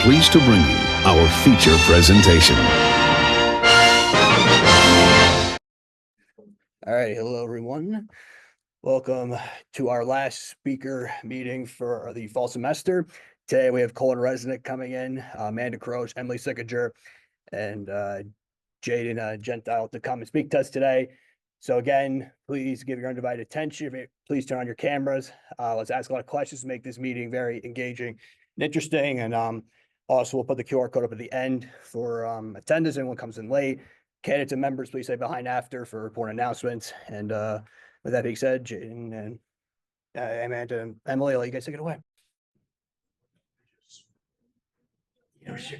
pleased to bring you our feature presentation. All right, hello everyone. Welcome to our last speaker meeting for the fall semester. Today we have CohnReznick coming in, Amanda Croce, Emily Sickinger, and Jayden Gentile to come and speak to us today. So again, please give your undivided attention. Please turn on your cameras. Let's ask a lot of questions to make this meeting very engaging and interesting. And also we'll put the QR code up at the end for attendance. Anyone comes in late. Candidates and members, please stay behind after for important announcements. And with that being said, Jayden and Amanda and Emily, I'll let you guys take it away.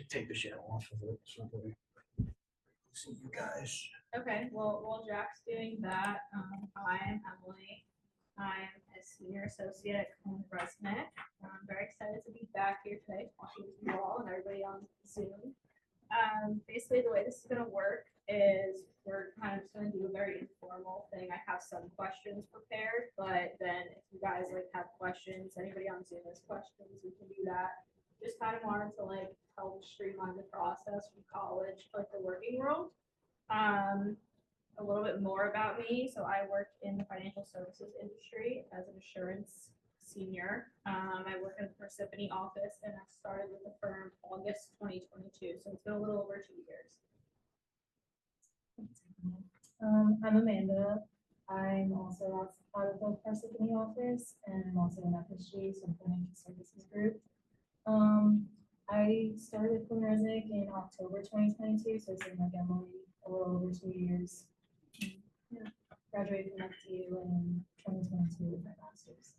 Take the shit off of it. So see you guys. Okay, well, while Jack's doing that, hi, I'm Emily. I'm a senior associate at CohnReznick. I'm very excited to be back here today, talking with you all and everybody on Zoom. Basically, the way this is going to work is we're kind of just going to do a very informal thing. I have some questions prepared, but then if you guys have questions, anybody on Zoom has questions, we can do that. Just kind of wanted to help streamline the process from college to the working world. A little bit more about me. So I work in the financial services industry as an assurance senior. I work in the Persephone office, and I started with the firm August 2022. So it's been a little over 2 years. I'm Amanda. I'm also out of the Persephone office, and I'm also in FSG, so financial services group. I started with CohnReznick in October 2022, so same like Emily, a little over 2 years. Yeah, graduated from FDU in 2022 with my master's.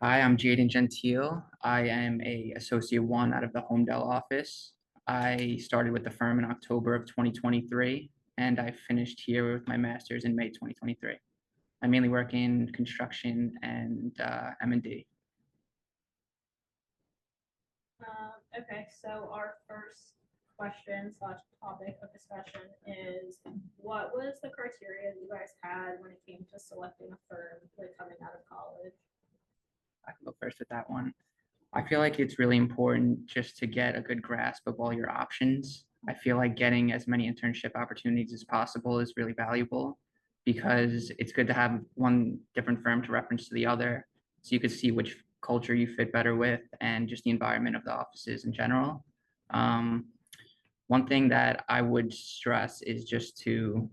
Hi, I'm Jayden Gentile. I am a associate one out of the Homedale office. I started with the firm in October of 2023, and I finished here with my master's in May 2023. I mainly work in construction and M&D. Okay, so our first question / topic of discussion is, what was the criteria you guys had when it came to selecting a firm coming out of college? I can go first with that one. I feel like it's really important just to get a good grasp of all your options. I feel like getting as many internship opportunities as possible is really valuable, because it's good to have one different firm to reference to the other, so you could see which culture you fit better with and just the environment of the offices in general. One thing that I would stress is just to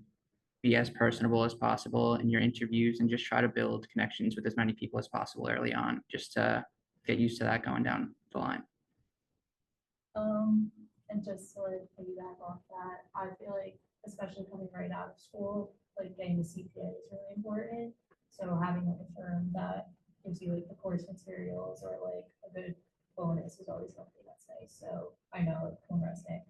be as personable as possible in your interviews and just try to build connections with as many people as possible early on, just to get used to that going down the line. And just to piggyback off that, I feel like, especially coming right out of school, getting the CPA is really important. So having a firm that gives you the course materials or a good bonus is always something that's nice. So I know CohnReznick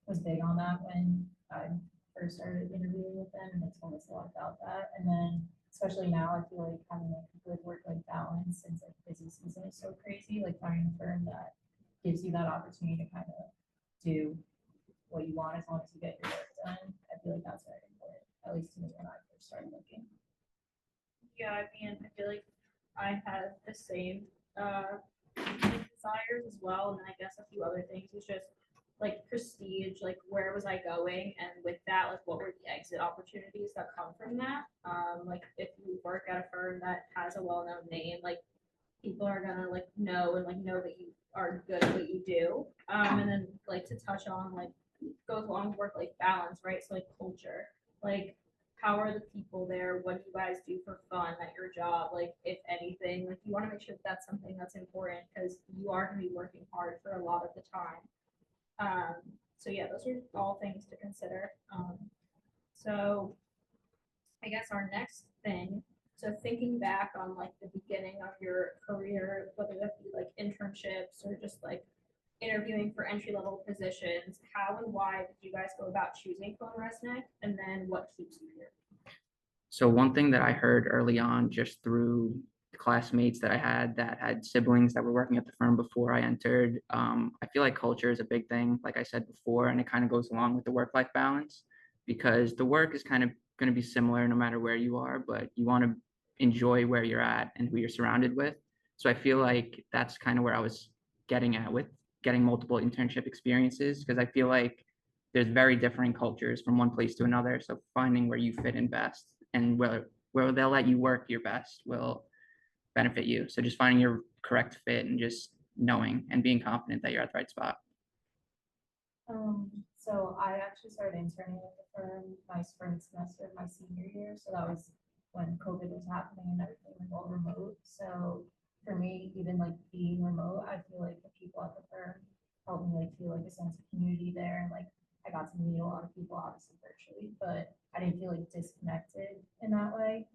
was big on that when I first started interviewing with them, and they told us a lot about that. And then especially now, I feel like having a good work-life balance, since busy season is so crazy, finding a firm that gives you that opportunity to kind of do what you want as long as you get your work done. I feel like that's very important, at least to me when I first started looking. Yeah, I mean, I feel like I had the same desires as well, and then I guess a few other things was just prestige, where was I going, and with that, what were the exit opportunities that come from that. If you work at a firm that has a well-known name, people are gonna know that you are good at what you do. And then to touch on goes along with work-life balance, right? So culture, how are the people there? What do you guys do for fun at your job? If anything, you want to make sure that that's something that's important, because you are going to be working hard for a lot of the time. So yeah, those are all things to consider. So I guess our next thing, so thinking back on the beginning of your career, whether that be internships or just interviewing for entry-level positions, how and why did you guys go about choosing CohnReznick, and then what keeps you here? So one thing that I heard early on, just through classmates that I had that had siblings that were working at the firm before I entered, I feel like culture is a big thing, like I said before, and it kind of goes along with the work-life balance, because the work is kind of going to be similar no matter where you are, but you want to enjoy where you're at and who you're surrounded with. So I feel like that's kind of where I was getting at with getting multiple internship experiences, because I feel like there's very different cultures from one place to another. So finding where you fit in best and where they'll let you work your best will benefit you. So just finding your correct fit and just knowing and being confident that you're at the right spot. So I actually started interning at the firm my spring semester of my senior year. So that was when COVID was happening and everything was all remote. So for me, even like being remote, I feel like the people at the firm helped me like feel like a sense of community there. And like I got to meet a lot of people obviously virtually, but I didn't feel like disconnected in that way.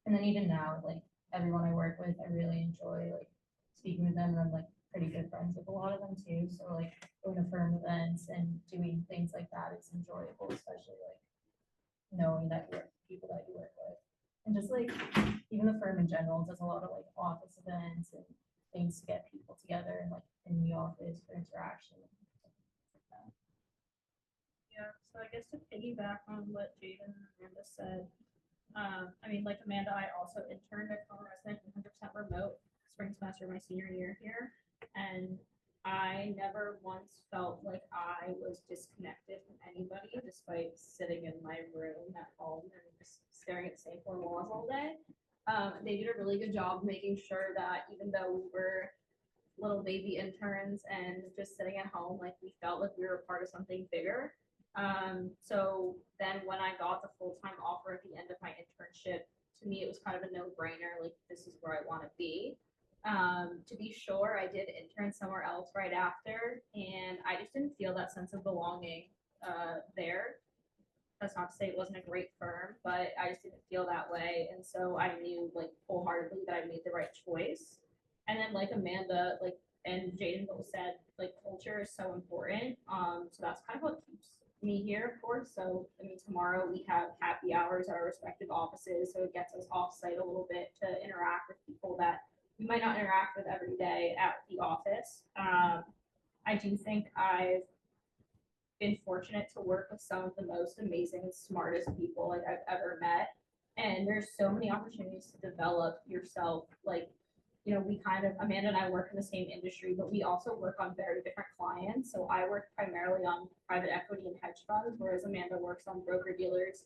And then even now, like everyone I work with, I really enjoy like speaking with them, and I'm like pretty good friends with a lot of them too. So like going to firm events and doing things like that is enjoyable, especially like knowing that you work with people that you work with. And just like even the firm in general does a lot of like office events and things to get people together and like in the office for interaction. Yeah, so I guess to piggyback on what Jayden and Amanda said, I mean, like Amanda, I also interned at CohnReznick 100% remote spring semester of my senior year here, and I never once felt like I was disconnected from anybody, despite sitting in my room at home and just staring at the same four walls all day. They did a really good job making sure that even though we were little baby interns and just sitting at home, like we felt like we were part of something bigger. So then when I got the full-time offer at the end of my internship, to me, it was kind of a no-brainer, like this is where I want to be. To be sure, I did intern somewhere else right after, and I just didn't feel that sense of belonging there. That's not to say it wasn't a great firm, but I just didn't feel that way. And so I knew like wholeheartedly that I made the right choice. And then like Amanda, like, and Jayden both said, like culture is so important. So that's kind of what keeps me here, of course. So I mean, tomorrow we have happy hours at our respective offices, so it gets us off site a little bit to interact with people that we might not interact with every day at the office. I do think I've been fortunate to work with some of the most amazing and smartest people like I've ever met. And there's so many opportunities to develop yourself. Like, you know, we kind of, Amanda and I work in the same industry, but we also work on very different clients. So I work primarily on private equity and hedge funds, whereas Amanda works on broker dealers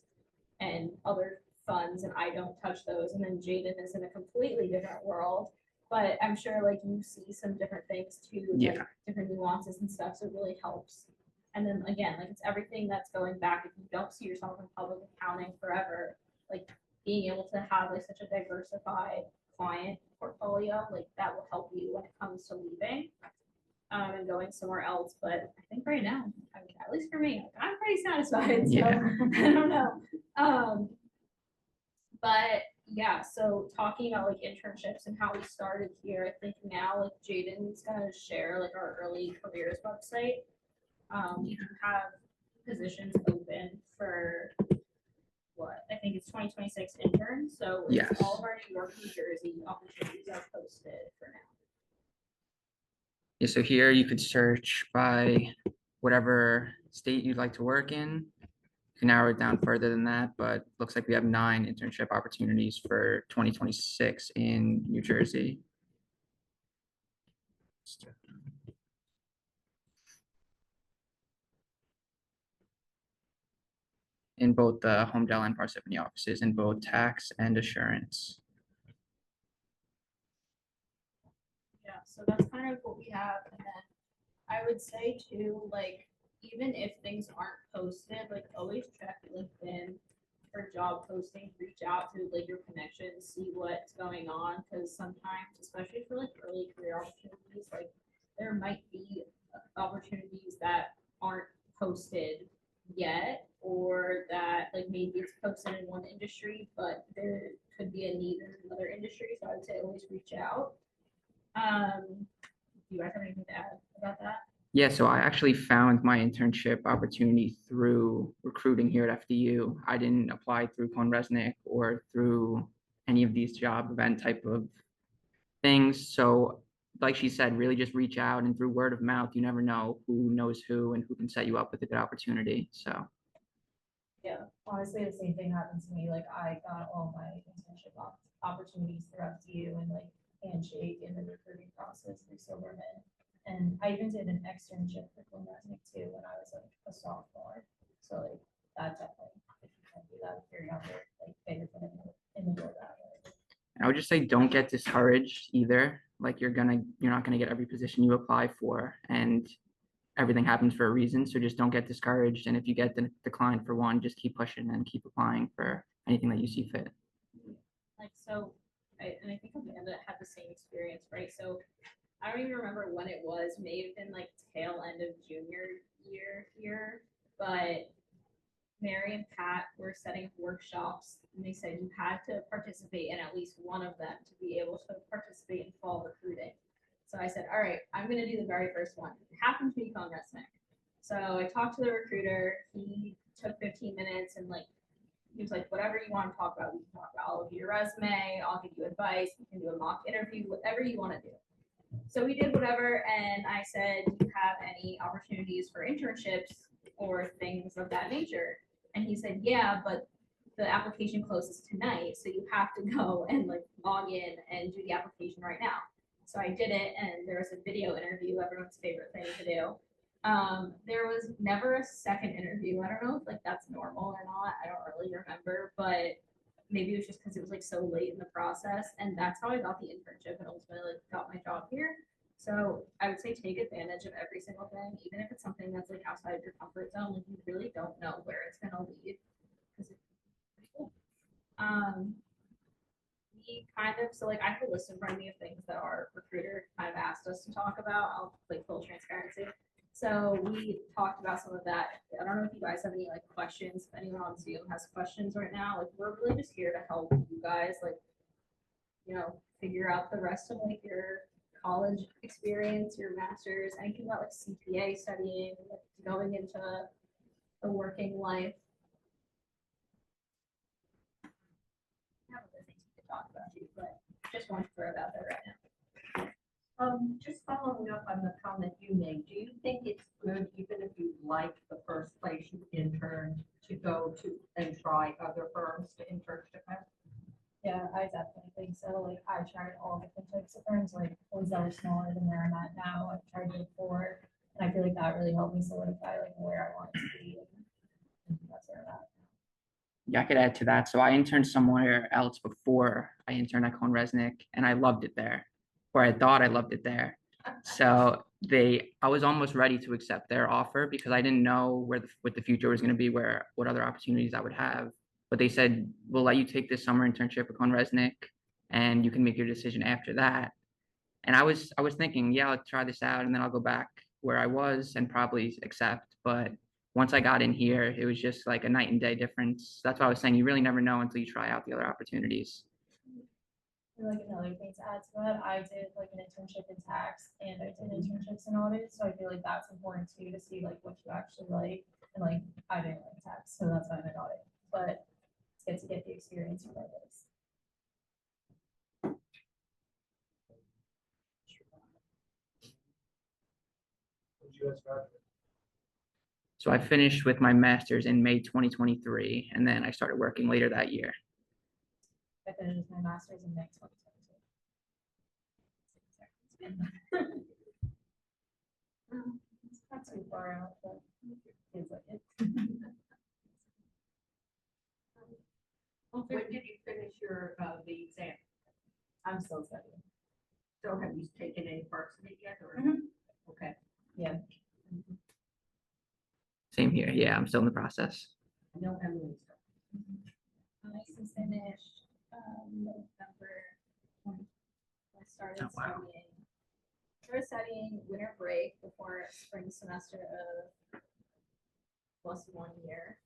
and other funds, and I don't touch those. And then Jayden is in a completely different world. But I'm sure like you see some different things too, like different nuances and stuff. So it really helps. And then again, like it's everything that's going back. If you don't see yourself in public accounting forever, like being able to have like such a diversified client portfolio, like that will help you when it comes to leaving and going somewhere else. But I think right now, I mean, at least for me, I'm pretty satisfied. So I don't know. But yeah, so talking about like internships and how we started here, I think now like Jayden's gonna share like our early careers website. We have positions open for what I think it's 2026 interns. So it's all of our New York, New Jersey opportunities are posted for now. Yeah, so here you could search by whatever state you'd like to work in. You can narrow it down further than that, but looks like we have 9 internship opportunities for 2026 in New Jersey. In both the Homedale and Parsippany offices, in both tax and assurance. Yeah, so that's kind of what we have. And then I would say too, like, even if things aren't posted, like always check LinkedIn for job postings, reach out to like your connections, see what's going on. Cause sometimes, especially for like early career opportunities, like there might be opportunities that aren't posted yet, or that like maybe it's posted in one industry, but there could be a need in another industry. So I would say always reach out. Do you guys have anything to add about that? Yeah, so I actually found my internship opportunity through recruiting here at FDU. I didn't apply through CohnReznick or through any of these job event type of things. So like she said, really just reach out, and through word of mouth, you never know who knows who and who can set you up with a good opportunity. So Yeah, honestly, the same thing happened to me. Like I got all my internship opportunities through FDU and like Handshake and the recruiting process through Silberman. And I even did an externship for CohnReznick too when I was like a sophomore. So like that definitely, if you can do that if you're younger, like get your foot in the door that way. I would just say don't get discouraged either. Like you're not gonna get every position you apply for, and everything happens for a reason. So just don't get discouraged. And if you get declined for one, just keep pushing and keep applying for anything that you see fit. Like, so, I think Amanda had the same experience, right? So I don't even remember when it was, may have been like tail end of junior year here, but Mary and Pat were setting workshops and they said you had to participate in at least one of them to be able to participate in fall recruiting. So I said, all right, I'm gonna do the very first one. It happened to be CohnReznick. So I talked to the recruiter, he took 15 minutes and like, he was like, whatever you want to talk about, we can talk about. I'll give you your resume, I'll give you advice, we can do a mock interview, whatever you want to do. So we did whatever, and I said, do you have any opportunities for internships or things of that nature? And he said, yeah, but the application closes tonight, so you have to go and like log in and do the application right now. So I did it, and there was a video interview, everyone's favorite thing to do. There was never a second interview. I don't know if like that's normal or not. I don't really remember, but maybe it was just because it was like so late in the process. And that's how I got the internship and ultimately like, got my job here. So I would say take advantage of every single thing, even if it's something that's like outside of your comfort zone. Like you really don't know where it's gonna lead. Because it's pretty cool. We kind of, so like I have a list in front of me of things that our recruiter kind of asked us to talk about. I'll like full transparency. So we talked about some of that. I don't know if you guys have any like questions. If anyone on Zoom has questions right now, like we're really just here to help you guys, like, you know, figure out the rest of like your college experience, your master's, anything about like CPA studying, like, going into the working life. I have other things we could talk about too, but just want to throw it out there right now. Just following up on the comment you made, do you think it's good, even if you like the first place you interned, to go to and try other firms to internship at? Yeah, I definitely think so. Like I tried all different types of firms, like ones that were smaller than where I'm at now. I've tried before, and I feel like that really helped me solidify like where I wanted to be. And that's where I'm at. Yeah, I could add to that. So I interned somewhere else before I interned at CohnReznick, and I loved it there, or I thought I loved it there. So I was almost ready to accept their offer because I didn't know what the future was going to be, what other opportunities I would have. But they said, we'll let you take this summer internship at CohnReznick, and you can make your decision after that. And I was thinking, yeah, I'll try this out, and then I'll go back where I was and probably accept. But once I got in here, it was just like a night and day difference. That's why I was saying you really never know until you try out the other opportunities. And like another thing to add to that, I did like an internship in tax and I did internships in audit. So I feel like that's important too, to see like what you actually like. And like I didn't like tax, so that's why I'm in audit. But it's good to get the experience regardless. So I finished with my master's in May 2023, and then I started working later that year. I finished my master's in May 2022. It's not too far out, but it feels like it. When did you finish your the exam? I'm still studying. So have you taken any parts of it yet, or? Okay. Yeah. Same here. Yeah, I'm still in the process. I know Emily's. I finished November 20. I started Oh, wow. studying winter break before spring semester of plus 1 year,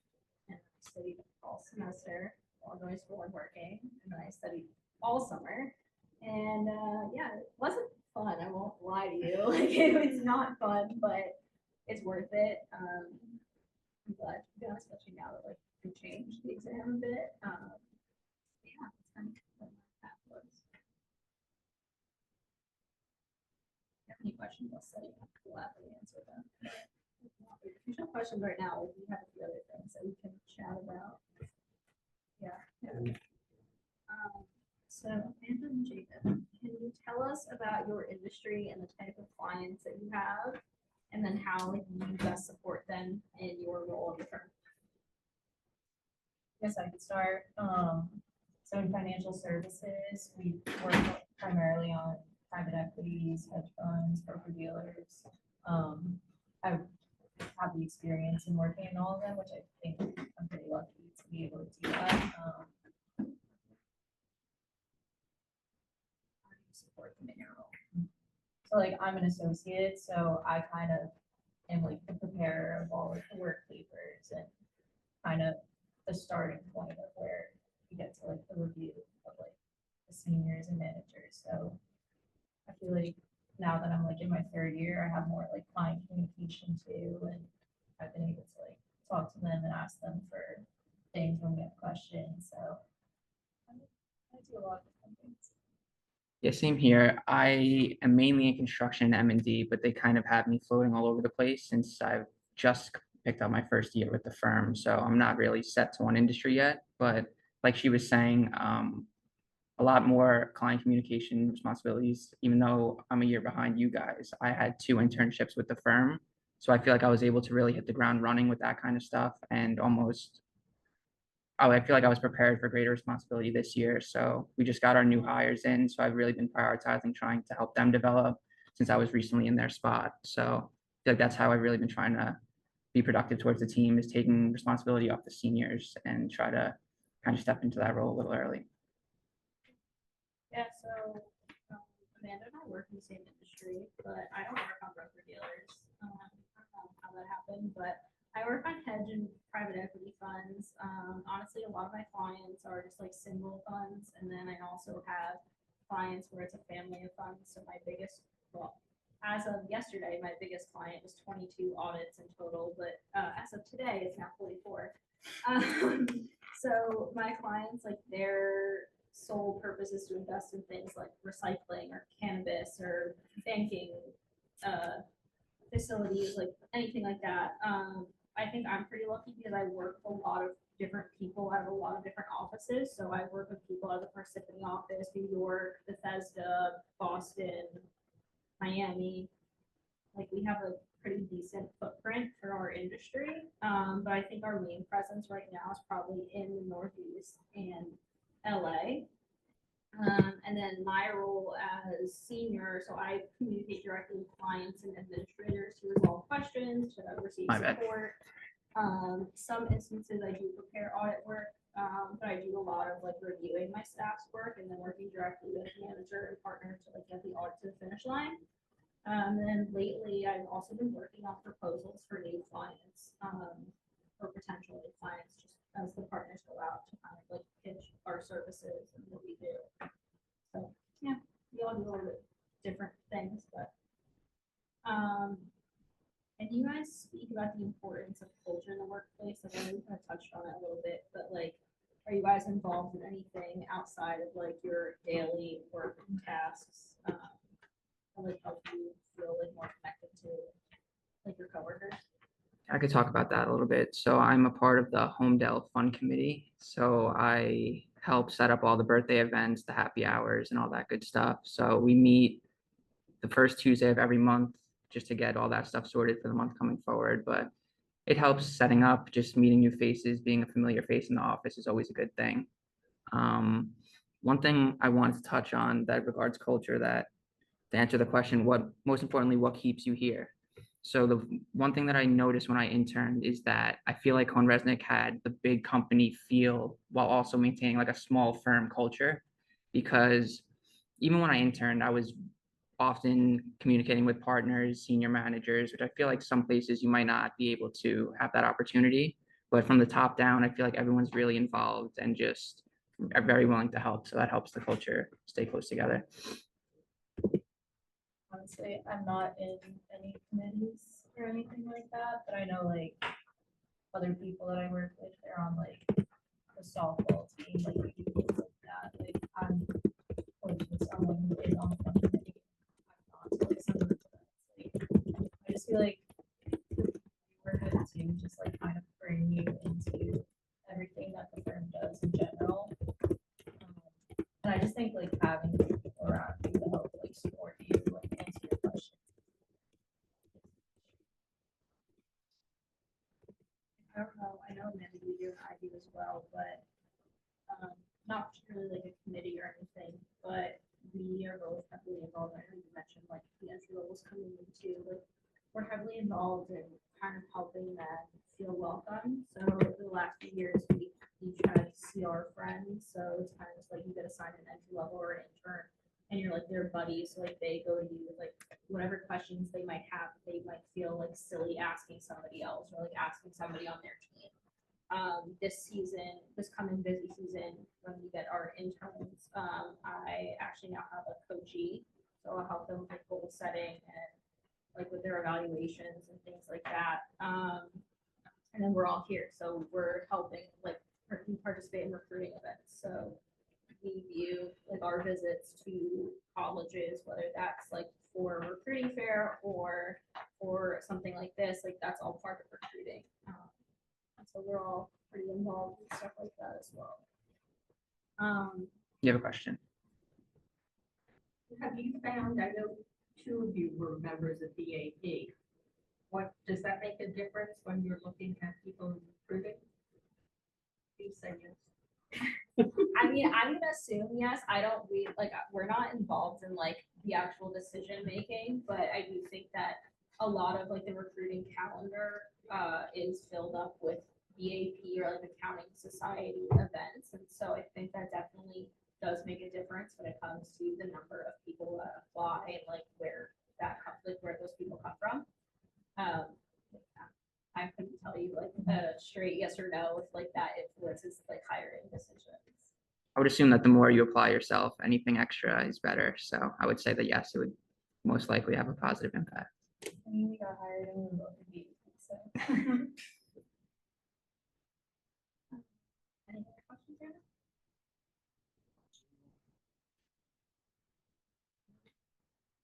and I studied all semester while going to school and working, and then I studied all summer. And yeah, it wasn't fun. I won't lie to you. Like it was not fun, but it's worth it. I'm glad to be honest, especially now that like we changed the exam a bit. Yeah, it's kind of what my path was. If you have any questions, I'll study. I'll gladly answer them. If you have questions right now, we have a few other things that we can chat about. Yeah. So, Amanda and Jacob, can you tell us about your industry and the type of clients that you have, and then how you best support them in your role at the firm? Yes, I could start. So in financial services, we work primarily on private equities, hedge funds, broker dealers. I have the experience in working in all of them, which I think I'm pretty lucky to be able to do that. How do you support them in your role? So like I'm an associate, so I kind of am like the preparer of all of the work papers and kind of the starting point of where you get to like the review of like the seniors and managers. So I feel like now that I'm like in my third year, I have more like client communication too, and I've been able to like talk to them and ask them for things when we have questions. So I do a lot of different things. Yeah, same here. I am mainly in construction and M&D, but they kind of have me floating all over the place since I've just picked up my first year with the firm. So I'm not really set to one industry yet, but like she was saying, a lot more client communication responsibilities, even though I'm a year behind you guys. I had 2 internships with the firm. So I feel like I was able to really hit the ground running with that kind of stuff and almost, I feel like I was prepared for greater responsibility this year. So we just got our new hires in. So I've really been prioritizing trying to help them develop since I was recently in their spot. So I feel like that's how I've really been trying to be productive towards the team, is taking responsibility off the seniors and try to kind of step into that role a little early. Yeah, so Amanda and I work in the same industry, but I don't work on broker dealers. I don't know how that happened, but I work on hedge and private equity funds. Honestly, a lot of my clients are just like single funds, and then I also have clients where it's a family of funds. So my biggest, well, as of yesterday, my biggest client was 22 audits in total, but as of today, it's now 44. So my clients, like their sole purpose is to invest in things like recycling or cannabis or banking facilities, like anything like that. I think I'm pretty lucky because I work with a lot of different people out of a lot of different offices. So I work with people out of the Parsippany office, New York, Bethesda, Boston, Miami. Like we have a pretty decent footprint for our industry. But I think our main presence right now is probably in the Northeast and LA. And then my role as senior, so I communicate directly with clients and administrators to resolve questions, to receive My bad. support. Some instances I do prepare audit work, but I do a lot of like reviewing my staff's work and then working directly with manager and partner to like get the audit to the finish line. And then lately I've also been working on proposals for new clients, or potential new clients, just as the partners go out to kind of like pitch our services and what we do. So yeah, we all do a little bit different things, but and you guys speak about the importance of culture in the workplace. Like I know we kind of touched on it a little bit, but like, are you guys involved in anything outside of like your daily work tasks? That like help you feel like more connected to like your coworkers? I could talk about that a little bit. So I'm a part of the Homedale Fund Committee. So I help set up all the birthday events, the happy hours, and all that good stuff. So we meet the first Tuesday of every month just to get all that stuff sorted for the month coming forward. But it helps setting up, just meeting new faces, being a familiar face in the office is always a good thing. One thing I wanted to touch on that regards culture, that to answer the question, most importantly, what keeps you here? So the one thing that I noticed when I interned is that I feel like CohnReznick had the big company feel while also maintaining like a small firm culture, because even when I interned, I was often communicating with partners, senior managers, which I feel like some places you might not be able to have that opportunity. But from the top down, I feel like everyone's really involved and just are very willing to help. So that helps the culture stay close together. Honestly, I'm not in any committees or anything like that, but I know like other people that I work with, they're on like the softball team, like things like that. Like I'm close with someone who is on the committee. I'm not like someone that's like, I just feel like we're good to just like kind of bring you into everything that the firm does in general. And I just think like having people around you to help like support you, like answer your questions. I don't know, I know Amanda, you do, and I do as well, but not particularly like a committee or anything, but we are both heavily involved. I know you mentioned like the entry levels coming in too, like we're heavily involved in kind of helping them feel welcome. So the last few years, we each had CR friends, so it's kind of just like you get assigned an entry level or an intern, and you're like their buddies, so like they go to you with like whatever questions they might have, they might feel like silly asking somebody else or like asking somebody on their team. This season, this coming busy season, when we get our interns, I actually now have a coachee, so I'll help them with goal setting and like with their evaluations and things like that. And then we're all here, so we're helping like participate in recruiting events. So we view like our visits to colleges, whether that's like for a recruiting fair or for something like this, like that's all part of recruiting. So we're all pretty involved in stuff like that as well. You have a question? Have you found, I know two of you were members of BAP. What, does that make a difference when you're looking at people recruiting? You say yes. I mean, I'm gonna assume yes. I don't read like we're not involved in like the actual decision making, but I do think that a lot of like the recruiting calendar is filled up with BAP or like accounting society events, and so I think that definitely does make a difference when it comes to the number of people that apply and like where that comes, like where those people come from. I couldn't tell you like a straight yes or no if like that influences like hiring decisions. I would assume that the more you apply yourself, anything extra is better. So I would say that yes, it would most likely have a positive impact. I mean, we got hired and we were both in BEP, so. Any other questions, Anna?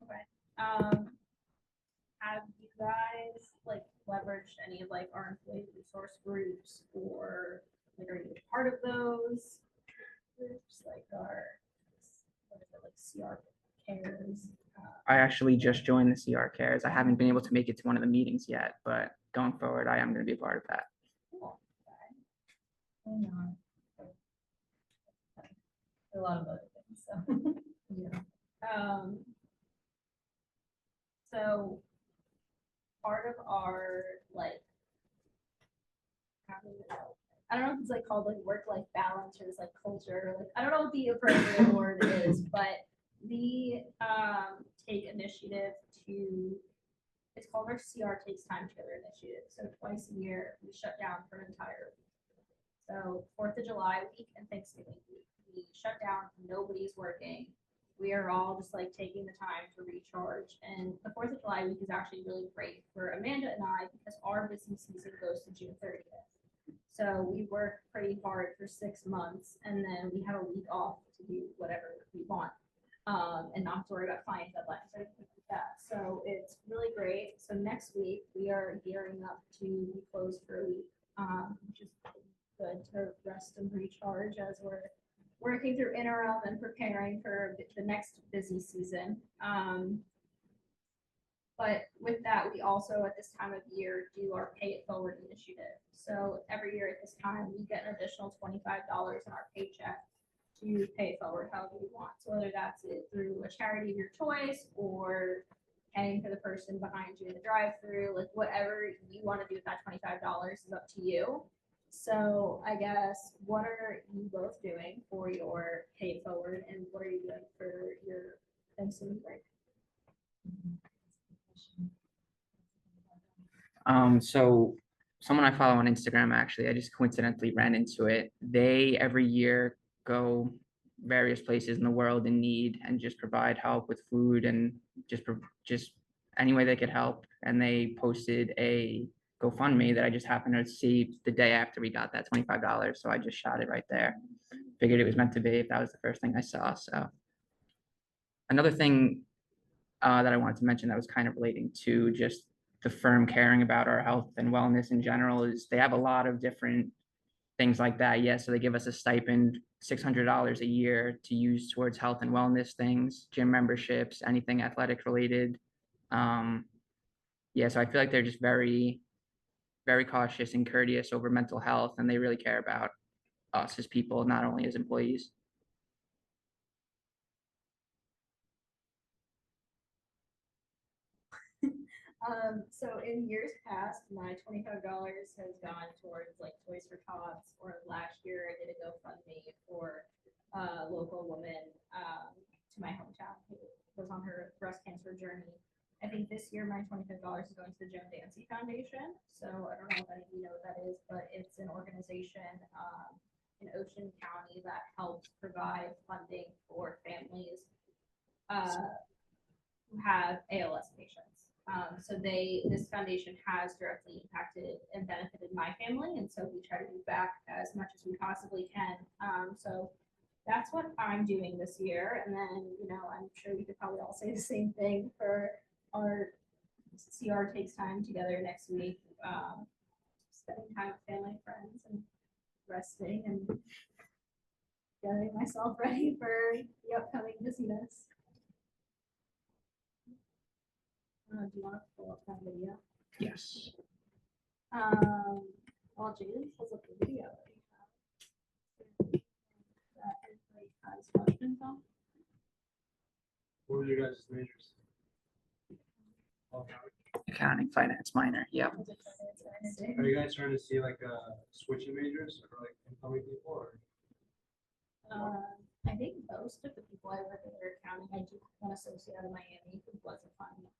Okay. Have you guys like leveraged any of like our employee resource groups, or like are you a part of those groups, like our what is it, like CR cares? I actually just joined the CR Cares. I haven't been able to make it to one of the meetings yet, but going forward, I am going to be a part of that. Cool. Why not? A lot of other things, so. Yeah. So part of our like, I don't know if it's like called like work-life balance or this like culture, like I don't know what the appropriate word is, but we take initiative to, it's called our CR Takes Time Together initiative. So twice a year we shut down for an entire week. So 4th of July week and Thanksgiving week, we shut down, nobody's working. We are all just like taking the time to recharge. And the 4th of July week is actually really great for Amanda and I because our business season goes to June 30th. So we worked pretty hard for 6 months and then we have a week off to do whatever we want and not have to worry about client deadlines or anything like that. So it's really great. So next week we are gearing up to be closed for a week, which is good to rest and recharge as we're working through interim and preparing for the next busy season. But with that, we also at this time of year do our Pay It Forward initiative. So every year at this time, we get an additional $25 in our paycheck to pay it forward however you want. So whether that's it through a charity of your choice or paying for the person behind you in the drive-through, like whatever you want to do with that $25 is up to you. So I guess, what are you both doing for your Pay It Forward and what are you doing for your Thanksgiving break? So someone I follow on Instagram, actually, I just coincidentally ran into it. They every year go various places in the world in need and just provide help with food and just any way they could help. And they posted a GoFundMe that I just happened to see the day after we got that $25. So I just shot it right there. Figured it was meant to be if that was the first thing I saw. So another thing that I wanted to mention that was kind of relating to just the firm caring about our health and wellness in general is they have a lot of different things like that. Yeah, so they give us a stipend, $600 a year to use towards health and wellness things, gym memberships, anything athletic related. Yeah, so I feel like they're just very, very cautious and courteous over mental health, and they really care about us as people, not only as employees. So in years past, my $25 has gone towards like Toys for Tots, or last year I did a GoFundMe for a local woman to my hometown who was on her breast cancer journey. I think this year my $25 is going to the Joan Dancy Foundation. So I don't know if any of you know what that is, but it's an organization in Ocean County that helps provide funding for families who have ALS patients. So this foundation has directly impacted and benefited my family, and so we try to give back as much as we possibly can. So that's what I'm doing this year, and then I'm sure we could probably all say the same thing for our CR Takes Time together next week. Spending time with family and friends and resting and getting myself ready for the upcoming busyness. Do you want to pull up that video? Yes. While Jayden pulls up the video that everybody has questions on. What were your guys' majors? Accounting, finance minor. Yep. Are you guys trying to see like switching majors or like incoming people or? I think most of the people I work with are accounting. I do have an associate out of Miami who was a finance.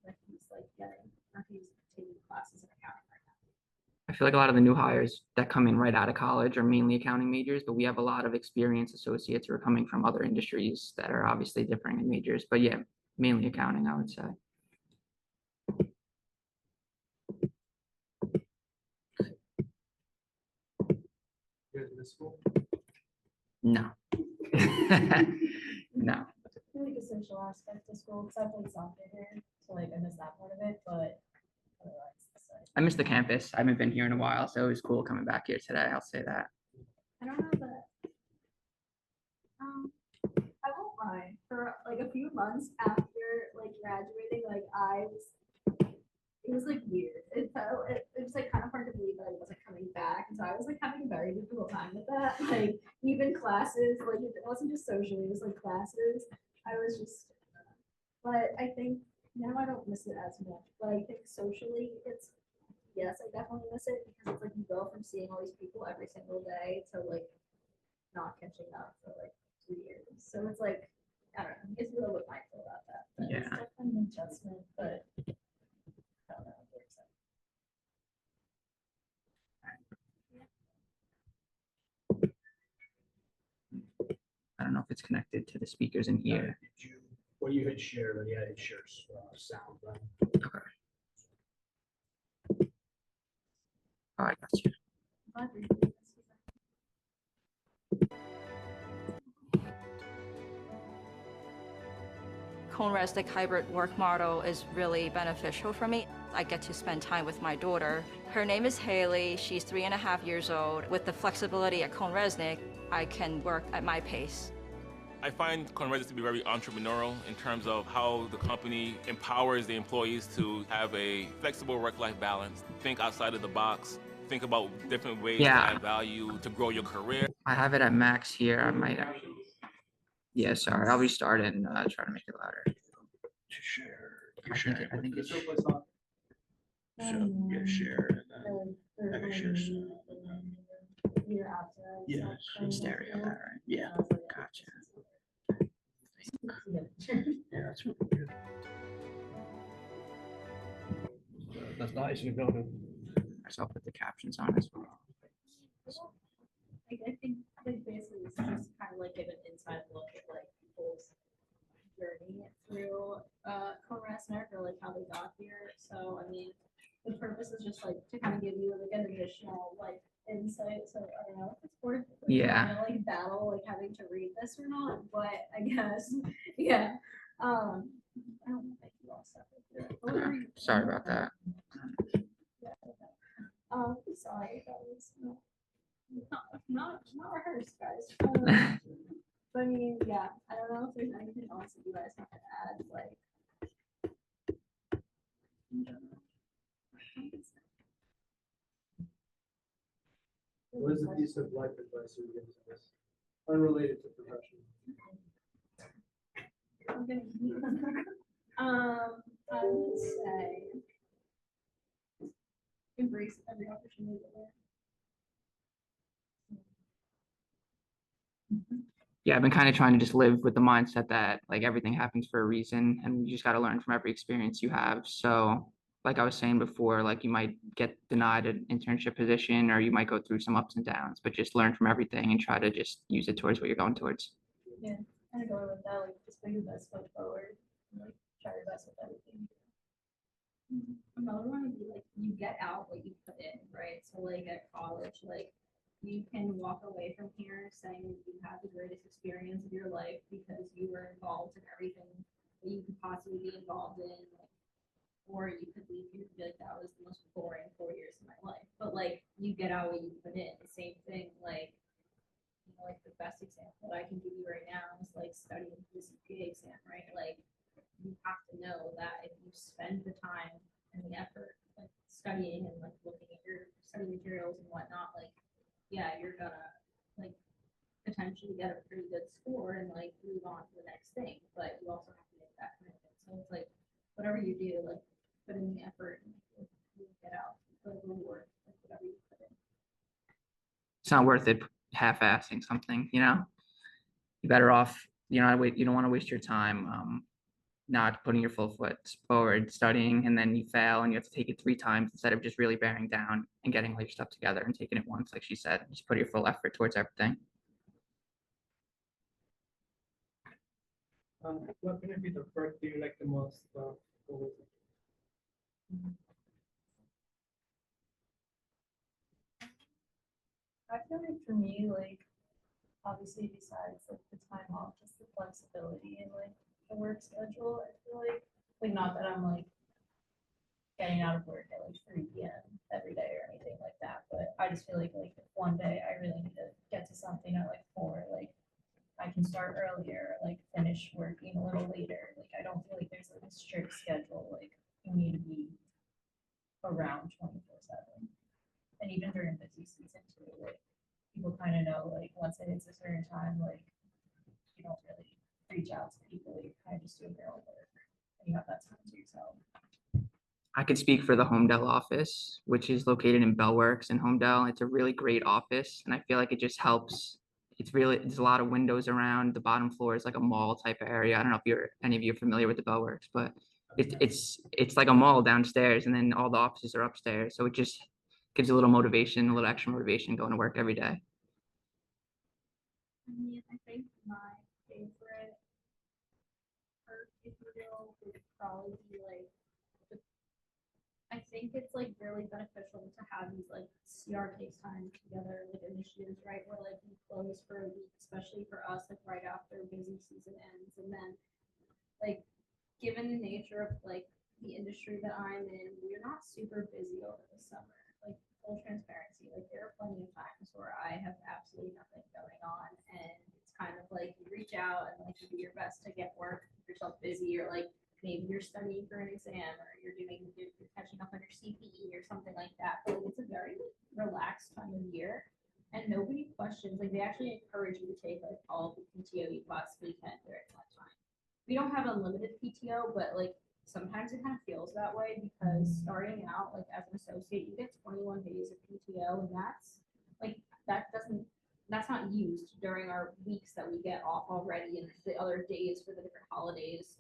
Like he's like getting, or he's taking classes in accounting right now. I feel like a lot of the new hires that come in right out of college are mainly accounting majors, but we have a lot of experienced associates who are coming from other industries that are obviously differing in majors. But yeah, mainly accounting, I would say. You guys in this school? No. No. I feel like a social aspect to school, because I played soccer here, so like I miss that part of it, but otherwise, it's like. I miss the campus. I haven't been here in a while, so it was cool coming back here today. I'll say that. I don't know, but I won't lie. For like a few months after like graduating, like it was like weird. It was like kind of hard to believe that I wasn't coming back, and so I was like having a very difficult time with that. Like even classes, like it wasn't just socially, it was like classes. I was just, but I think now I don't miss it as much. But I think socially, yes, I definitely miss it, because it's like you go from seeing all these people every single day to like not catching up for like 2 years. So it's like, I don't know, it's really what I feel about that. But Yeah. It's definitely an adjustment, but I don't know. I don't know if it's connected to the speakers in here. When you hit share, then yeah, it shares sound. Then. Oh, I got you. Glad we're doing this. CohnReznick hybrid work model is really beneficial for me. I get to spend time with my daughter. Her name is Haley. She's 3.5 years old. With the flexibility at CohnReznick, I can work at my pace. I find CohnReznick to be very entrepreneurial in terms of how the company empowers the employees to have a flexible work-life balance, think outside of the box, think about different ways to add value, to grow your career. I have it at max here. I might actually. Yeah, sorry. I'll restart it and try to make it louder. I think it's. So yeah, share and then have it share sound. You're outside. Yeah, stereo, that, right? Yeah. Gotcha. Yeah, that's really good. That's nice. You're going So I'll put the captions on as well. Like, I think basically it's just kind of like give an inside look at like people's journey through CohnReznick, or like how they got here. So I mean, the purpose is just like to kind of give you like an additional like insight. So I don't know if it's worth it, like battle like having to read this or not, but I guess yeah. I don't think you all suffered through it. What were you- Sorry about that. Yeah, okay. Sorry, that was not not rehearsed, guys. But I mean, yeah, I don't know if there's anything else that you guys have to add, like. in general. What is a piece of life advice you would give to this? Unrelated to profession. I would say embrace every opportunity to learn. Yeah, I've been kind of trying to just live with the mindset that like everything happens for a reason and you just got to learn from every experience you have. So like I was saying before, like you might get denied an internship position or you might go through some ups and downs, but just learn from everything and try to just use it towards what you're going towards. Yeah, kind of going with that, like just put your best foot forward, and, like try your best with everything. Another one would be like you get out what you put in, right? So like at college, like you can walk away from here saying you had the greatest experience of your life because you were involved in everything that you could possibly be involved in. Like, or you could leave here and be like, that was the most boring 4 years of my life. But like you get out what you put in. The same thing, like, you know, like the best example that I can give you right now is like studying for the CPA exam, right? Like you have to know that if you spend the time and the effort like studying and like looking at your study materials and whatnot, like yeah, you're gonna like potentially get a pretty good score and like move on to the next thing. But you also have to make that commitment. So it's like whatever you do, like put in the effort and you get out the reward, like whatever you put in. It's not worth it half-assing something, you know? You're better off, you know, you don't want to waste your time not putting your full foot forward, studying, and then you fail and you have to take it 3 times instead of just really bearing down and getting all your stuff together and taking it once, like she said. Just put your full effort towards everything. What benefit of work do you like the most? I feel like for me, like obviously besides like the time off, just the flexibility and like the work schedule. I feel like not that I'm like getting out of work at like 3 p.m. every day or anything like that, but I just feel like if one day I really need to get to something at like 4, like I can start earlier, like finish working a little later. Like I don't feel like there's like a strict schedule, like you need to be around 24/7. And even during busy season too, like people kind of know like once it hits a certain time, like you don't really reach out to people, you kind of just do your own work and you have that time to yourself. I could speak for the Homedale office, which is located in Bellworks in Homedale. It's a really great office, and I feel like it just helps. There's a lot of windows around. The bottom floor is like a mall type of area. I don't know if any of you are familiar with the Bellworks, but it's like a mall downstairs, and then all the offices are upstairs. So it just gives you a little motivation, a little extra motivation going to work every day. I mean, I think my favorite perk, if you will, would probably be like, I think it's like really beneficial to have these like CR case times together, like initiatives, right? Where like we close for a week, especially for us, like right after busy season ends. And then like, given the nature of like the industry that I'm in, we're not super busy over the summer. Like full transparency, like there are plenty of times where I have absolutely nothing going on, and it's kind of like you reach out and like you do your best to get work, keep yourself busy, or like maybe you're studying for an exam, or you're catching up on your CPE or something like that. But it's a very relaxed time of year, and nobody questions. Like they actually encourage you to take like all the PTO you possibly can during that time. We don't have unlimited PTO, but like sometimes it kind of feels that way because starting out like as an associate, you get 21 days of PTO, and that's like that's not used during our weeks that we get off already, and the other days for the different holidays,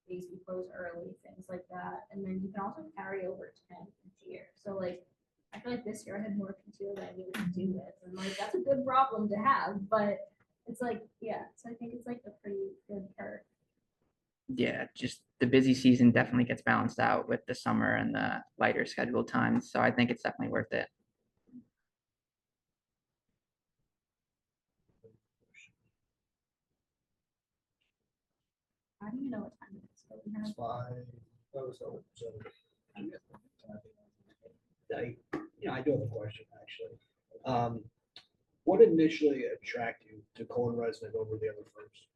days we close early, things like that. And then you can also carry over 10 each year. So like I feel like this year I had more PTO than I knew what to do with, and like that's a good problem to have, but it's like, yeah, so I think it's like a pretty good perk. Yeah, just the busy season definitely gets balanced out with the summer and the lighter scheduled times. So I think it's definitely worth it. How do you know what time it is? But we have 5. That was so. I do have a question actually. What initially attracted you to CohnReznick over the other firms?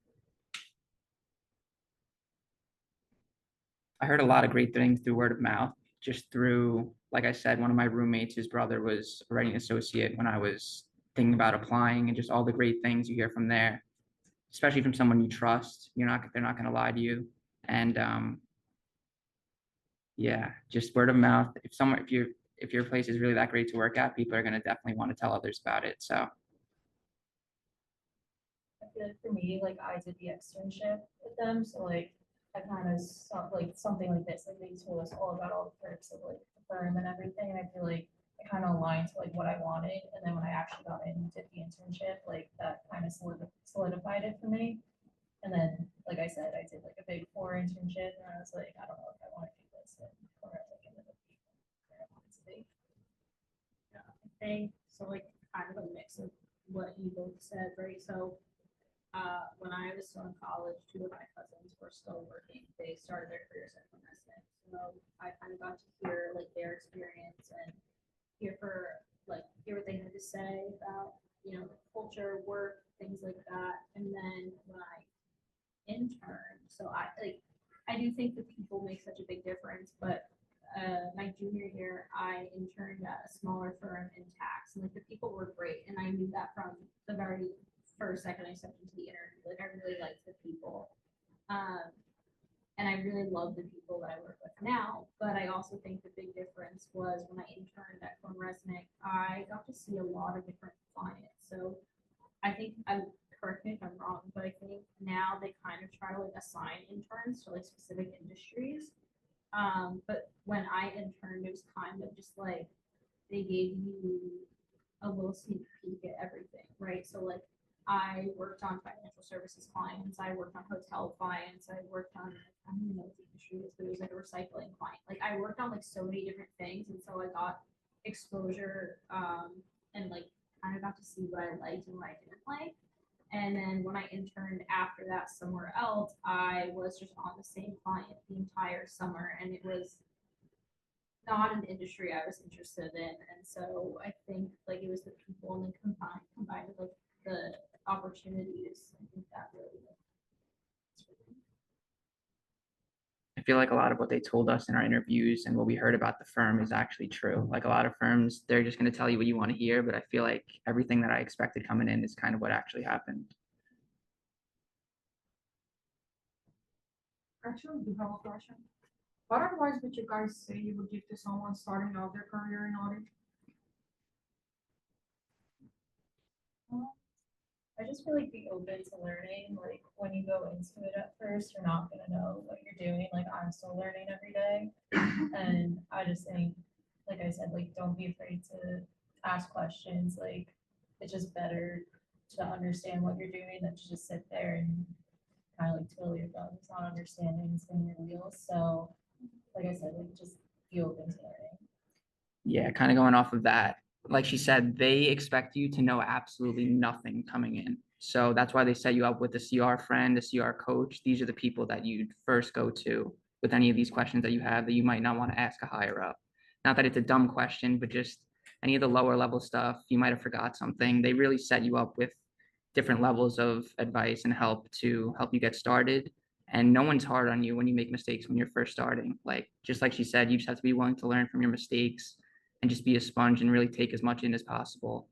I heard a lot of great things through word of mouth, just through, like I said, one of my roommates, his brother was already an associate when I was thinking about applying, and just all the great things you hear from there, especially from someone you trust. They're not going to lie to you. And yeah, just word of mouth. If your place is really that great to work at, people are going to definitely want to tell others about it. So I feel like for me, like I did the externship with them, so like I kind of saw like something like this, like they told us all about all the perks of like the firm and everything, and I feel like it kind of aligned to like what I wanted. And then when I actually got in and did the internship, like that kind of solidified it for me. And then, like I said, I did like a big 4 internship, and I was like, I don't know if I want to do this, and or like ended up being where I wanted to be. Yeah, I think so, like kind of a mix of what you both said, right? So when I was still in college, 2 of my cousins were still working. They started their careers at CohnReznick. So I kind of got to hear like their experience and hear what they had to say about, culture, work, things like that. And then when I interned, so I do think that people make such a big difference, but my junior year, I interned at a smaller firm in tax, and like the people were great, and I knew that from the very first second I stepped into the interview. Like I really liked the people, and I really love the people that I work with now. But I also think the big difference was when I interned at CohnReznick, I got to see a lot of different clients. So I think correct me if I'm wrong, but I think now they kind of try to like assign interns to like specific industries. But when I interned, it was kind of just like they gave you a little sneak peek at everything, right? So like I worked on financial services clients, I worked on hotel clients, I worked on, I don't even know what the industry is, but it was like a recycling client. Like I worked on like so many different things, and so I got exposure and like kind of got to see what I liked and what I didn't like. And then when I interned after that somewhere else, I was just on the same client the entire summer, and it was not an industry I was interested in. And so I think like it was the people, and then combined with like the opportunities. I think that really. I feel like a lot of what they told us in our interviews and what we heard about the firm is actually true. Like a lot of firms, they're just going to tell you what you want to hear, but I feel like everything that I expected coming in is kind of what actually happened. Actually, we have a question. What advice would you guys say you would give to someone starting out their career in audit? I just feel like be open to learning. Like when you go into it at first, you're not gonna know what you're doing. Like I'm still learning every day. And I just think, like I said, like don't be afraid to ask questions. Like it's just better to understand what you're doing than to just sit there and kind of like twiddle your thumbs, not understanding, spinning your wheels. So like I said, like just be open to learning. Yeah, kind of going off of that. Like she said, they expect you to know absolutely nothing coming in. So that's why they set you up with a CR friend, a CR coach. These are the people that you'd first go to with any of these questions that you have that you might not want to ask a higher up. Not that it's a dumb question, but just any of the lower level stuff, you might have forgot something. They really set you up with different levels of advice and help to help you get started. And no one's hard on you when you make mistakes when you're first starting. Like, just like she said, you just have to be willing to learn from your mistakes and just be a sponge and really take as much in as possible.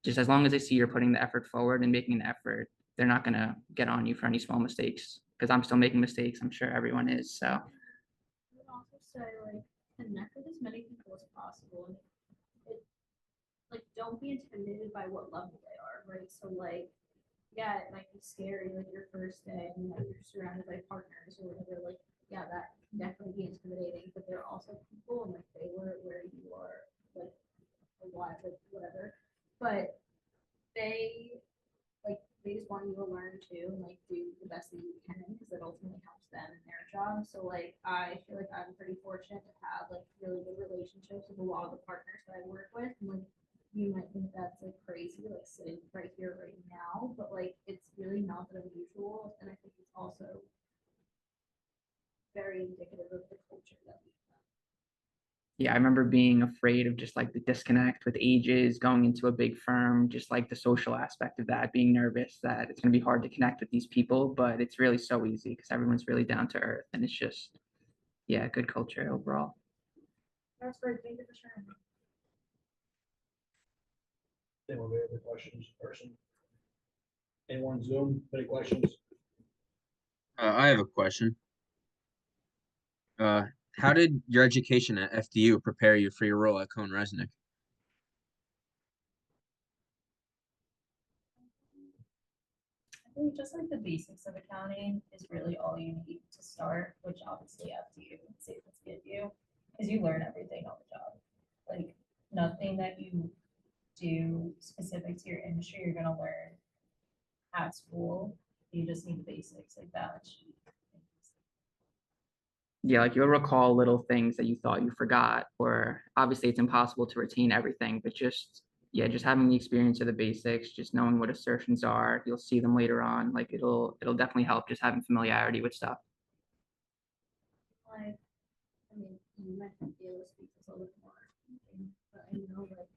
Just as long as they see you're putting the effort forward and making an effort, they're not going to get on you for any small mistakes, because I'm still making mistakes. I'm sure everyone is. So I would also say like connect with as many people as possible, and like don't be intimidated by what level they are, right? So like yeah, it might be scary like your first day and like you're surrounded by partners or whatever, like yeah, that can definitely be intimidating, but there are also people and like they were where you are like a while, like whatever. But they they just want you to learn too and like do the best that you can, because it ultimately helps them in their job. So like I feel like I'm pretty fortunate to have like really good relationships with a lot of the partners that I work with. And like you might think that's like crazy, like sitting right here right now, but like it's really not that unusual, and I think it's also very indicative of the culture that we have. Yeah, I remember being afraid of just like the disconnect with ages, going into a big firm, just like the social aspect of that, being nervous that it's going to be hard to connect with these people, but it's really so easy because everyone's really down to earth and it's just, yeah, good culture overall. That's great. Thank you for sharing. Anyone have any questions, person? Anyone Zoom, any questions? I have a question. How did your education at FDU prepare you for your role at CohnReznick? I think just like the basics of accounting is really all you need to start, which obviously FDU savings give you, because you learn everything on the job. Like nothing that you do specific to your industry, you're gonna learn at school. You just need the basics like balance sheet. Yeah, like you'll recall little things that you thought you forgot, or obviously it's impossible to retain everything, but just, yeah, just having the experience of the basics, just knowing what assertions are, you'll see them later on. Like it'll definitely help just having familiarity with stuff. Like, I mean, you might be able to speak this a little bit more, but I know like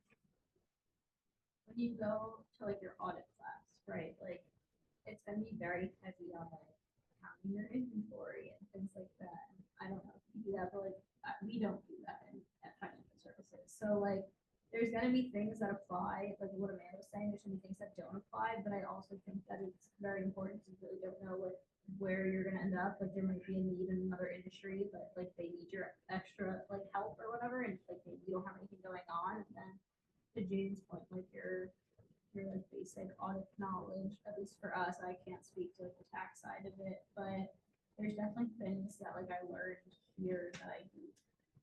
when you go to like your audit class, right? Like it's gonna be very heavy on like counting your inventory and things like that. And I don't know if you do that, but like we don't do that at financial services. So like there's gonna be things that apply, like what Amanda was saying. There's gonna be things that don't apply, but I also think that it's very important to really don't know like where you're gonna end up. Like there might be a need in another industry, but like they need your extra like help or whatever, and like maybe you don't have anything going on, and then to Jane's point, like your like basic audit knowledge, at least for us, I can't speak to like the tax side of it, but there's definitely things that like I learned here that I do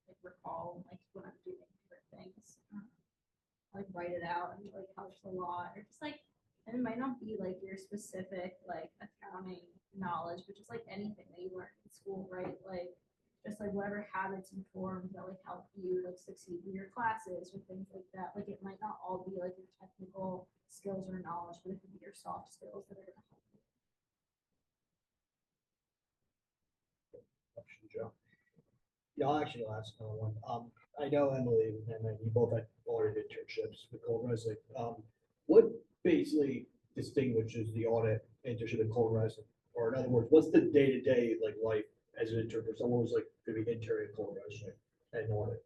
like recall like when I'm doing different things. Like write it out and like helps a lot, or just like, and it might not be like your specific like accounting knowledge, but just like anything that you learn in school, right? Like just like whatever habits and forms that like help you like succeed in your classes or things like that. Like it might not all be like your technical skills or knowledge, but it could be your soft skills that are gonna help you. Question, Joe. Yeah, I'll actually ask another one. I know Emily and then you both had already internships with CohnReznick. What basically distinguishes the audit internship at CohnReznick? Or in other words, what's the day-to-day like life as an intern for someone who's like gonna be intern at CohnReznick and audit?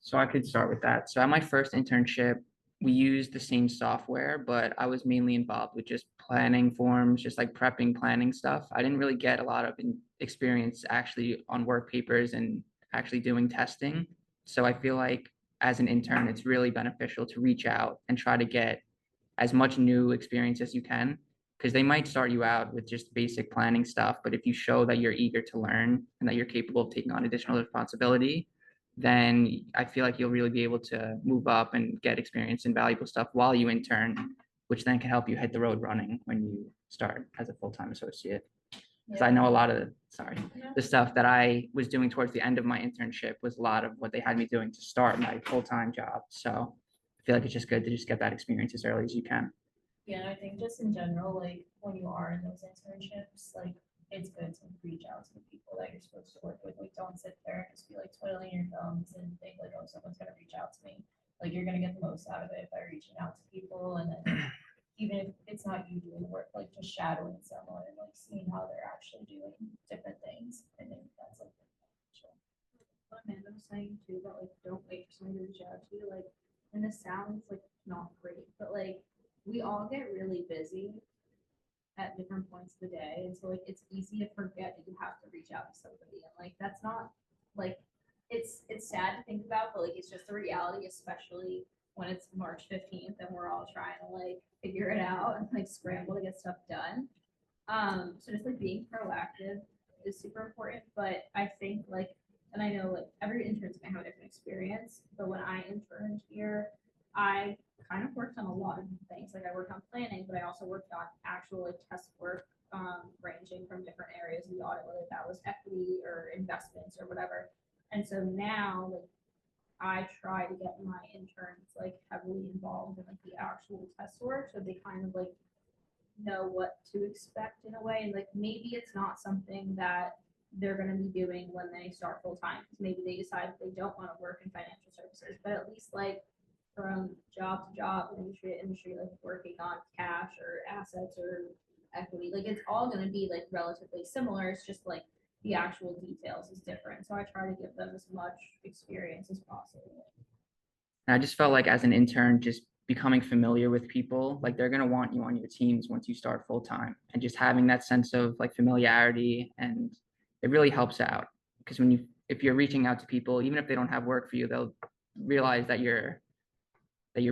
So I could start with that. So at my first internship, we used the same software, but I was mainly involved with just planning forms, just like prepping, planning stuff. I didn't really get a lot of experience actually on work papers and actually doing testing. So I feel like as an intern, it's really beneficial to reach out and try to get as much new experience as you can, because they might start you out with just basic planning stuff. But if you show that you're eager to learn and that you're capable of taking on additional responsibility, then I feel like you'll really be able to move up and get experience and valuable stuff while you intern, which then can help you hit the road running when you start as a full-time associate. Because I know a lot of, the stuff that I was doing towards the end of my internship was a lot of what they had me doing to start my full-time job. So I feel like it's just good to just get that experience as early as you can. Yeah, and I think just in general, like when you are in those internships, like it's good to reach out to the people that you're supposed to work with. Like don't sit there and just be like twiddling your thumbs and think like, oh, someone's gonna reach out to me. Like you're gonna get the most out of it by reaching out to people, and then even if it's not you doing the work, like just shadowing someone and like seeing how they're actually doing different things. I think that's like beneficial. What Amanda was saying too about like don't wait for someone to reach out to you. Like, and this sounds like not great, but like we all get really busy at different points of the day, and so like it's easy to forget that you have to reach out to somebody, and like that's not like it's sad to think about, but like it's just the reality, especially when it's March 15th and we're all trying to like figure it out and like scramble to get stuff done. So just like being proactive is super important, but I think like, and I know like every intern's gonna have a different experience, but when I interned here, I kind of worked on a lot of things. Like I worked on planning, but I also worked on actual like test work, ranging from different areas of the audit, whether that was equity or investments or whatever. And so now like I try to get my interns like heavily involved in like the actual test work, so they kind of like know what to expect in a way. And like maybe it's not something that they're gonna be doing when they start full-time. 'Cause maybe they decide they don't wanna work in financial services, but at least like from job to job, industry to industry, like working on cash or assets or equity, like it's all gonna be like relatively similar. It's just like the actual details is different. So I try to give them as much experience as possible. And I just felt like as an intern, just becoming familiar with people, like they're gonna want you on your teams once you start full time, and just having that sense of like familiarity, and it really helps out because if you're reaching out to people, even if they don't have work for you, they'll realize that you're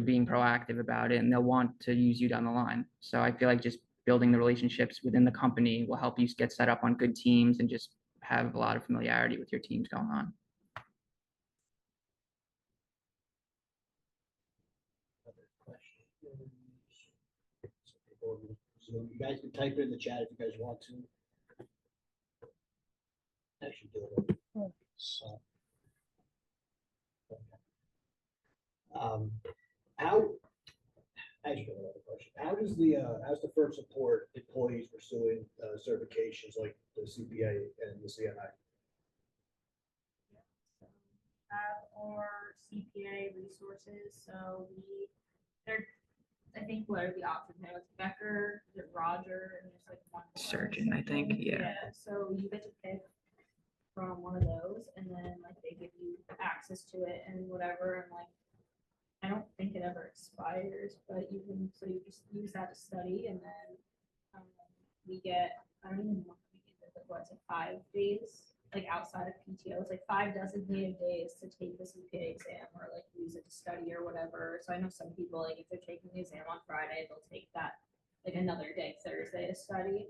being proactive about it, and they'll want to use you down the line. So I feel like just building the relationships within the company will help you get set up on good teams and just have a lot of familiarity with your teams going on. Other questions? Some people on Zoom, you guys can type it in the chat if you guys want to. Actually do it. How, I actually got another question. How's the firm support employees pursuing certifications like the CPA and the CNI? So have our CPA resources, so I think what are the options now? It's Becker, is it Roger, and there's like one more. Surgeon, I think, yeah. So you get to pick from one of those, and then like they give you access to it and whatever, and like I don't think it ever expires, but you just use that to study, and then we get, I don't even know if we get it, but it's like 5 days, like outside of PTO, it's like 5 designated days to take the CPA exam or like use it to study or whatever. So I know some people, like if they're taking the exam on Friday, they'll take that like another day, Thursday, to study.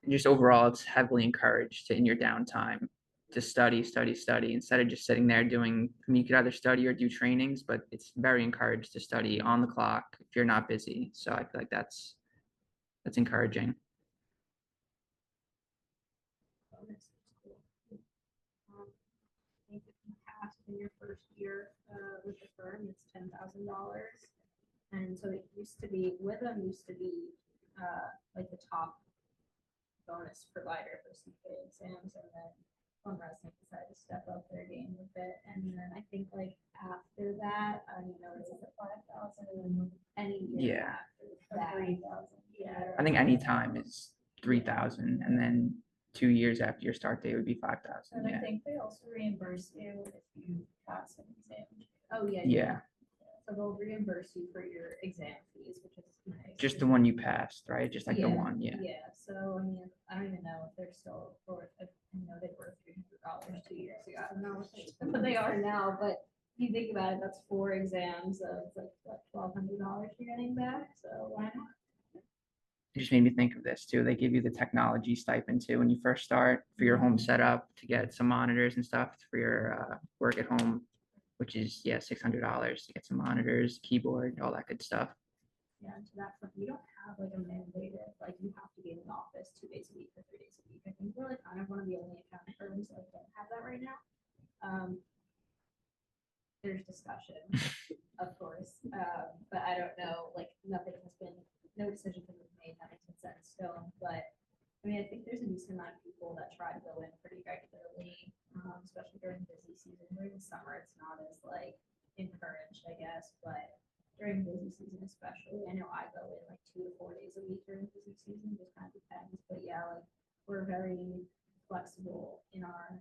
Just overall, it's heavily encouraged in your downtime to study instead of just sitting there doing, you could either study or do trainings, but it's very encouraged to study on the clock if you're not busy. So I feel like that's encouraging. I think if you pass in your first year with the firm, it's $10,000. And so it used to be, with them used to be like the top bonus provider for CPA exams, and then CohnReznick decided to step up their game a bit. And then I think like after that, you know, it's like 5,000 any year after that. 3,000. Yeah. I think any time is 3,000, and then 2 years after your start date would be 5,000. And Yeah. I think they also reimburse you if you pass an exam. Oh yeah. Yeah. So they'll reimburse you for your exam fees, which is nice. Just the one you passed, right? Just like the Yeah, one. Yeah. Yeah, so I mean, I don't even know if they're still, or if, I know they were $300 2 years ago. I don't know what they are now, but if you think about it, that's 4 exams of like what, $1,200 you're getting back. So why not? It just made me think of this too. They give you the technology stipend too when you first start for your home setup to get some monitors and stuff for your work at home, which is $600 to get some monitors, keyboard, all that good stuff. Yeah, and to that point, we don't have like a mandated, like you have to be in the office 2 days a week or 3 days a week. I think we're like kind of one of the only accounting firms that don't have that right now. There's discussion, of course, but I don't know, like nothing has been, no decision has been made, nothing's been set in stone, but I mean, I think there's a decent amount of people that try to go in pretty regularly, especially during busy season. During the summer, it's not as like encouraged, I guess, but during busy season especially, I know I go in like 2 to 4 days a week during busy season, just kind of depends, but yeah, like we're very flexible in our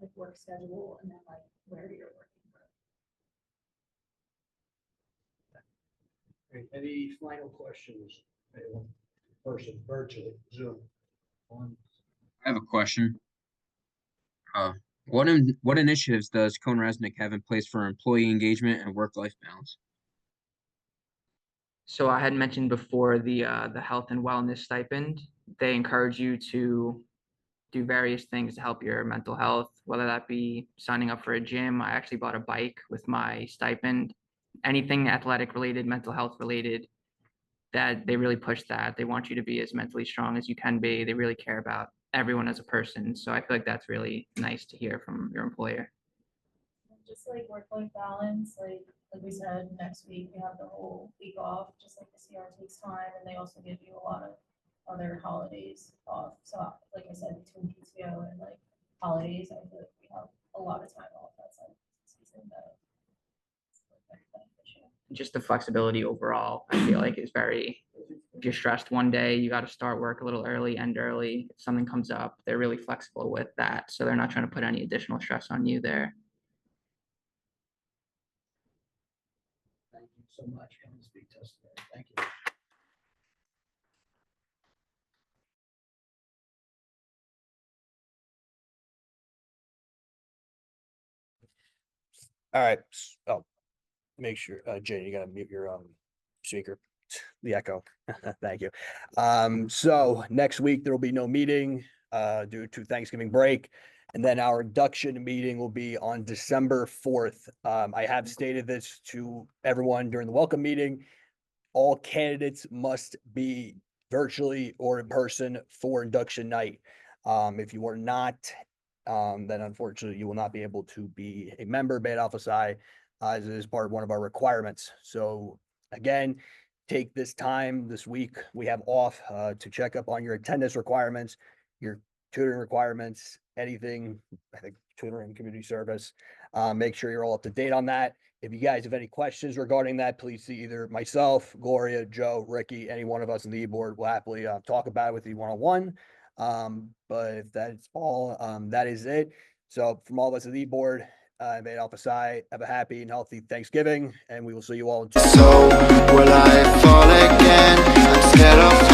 like work schedule and then like where you're working. Any final questions? Anyone? Person, virtually, Zoom. On. I have a question. What initiatives does CohnReznick have in place for employee engagement and work-life balance? So I had mentioned before the health and wellness stipend. They encourage you to do various things to help your mental health, whether that be signing up for a gym. I actually bought a bike with my stipend. Anything athletic related, mental health related, that they really push that. They want you to be as mentally strong as you can be. They really care about everyone as a person. So I feel like that's really nice to hear from your employer. Just like work-life balance, like we said, next week we have the whole week off, just like the CR takes time, and they also give you a lot of other holidays off. So like I said, between PTO and like holidays, I feel like we have a lot of time off outside of the season that is very beneficial. Just the flexibility overall, I feel like is very, if you're stressed one day, you got to start work a little early, end early. If something comes up, they're really flexible with that. So they're not trying to put any additional stress on you there. Thank you so much for coming to speak to us today. Thank you. All right. Oh, make sure, Jay, you gotta mute your speaker, the echo. Thank you. So next week there will be no meeting due to Thanksgiving break. And then our induction meeting will be on December 4th. I have stated this to everyone during the welcome meeting. All candidates must be virtually or in person for induction night. If you are not, then unfortunately you will not be able to be a member of Beta Alpha Psi, as it is part of one of our requirements. So again, take this time this week we have off to check up on your attendance requirements, your tutoring requirements, anything, I think tutoring, community service. Make sure you're all up to date on that. If you guys have any questions regarding that, please see either myself, Gloria, Joe, Ricky, any one of us on the e-board will happily talk about it with you one-on-one. But if that's all, that is it. So from all of us at the e-board, Beta Alpha Psi, have a happy and healthy Thanksgiving, and we will see you all in 2 weeks. So will I fall again? I'm scared of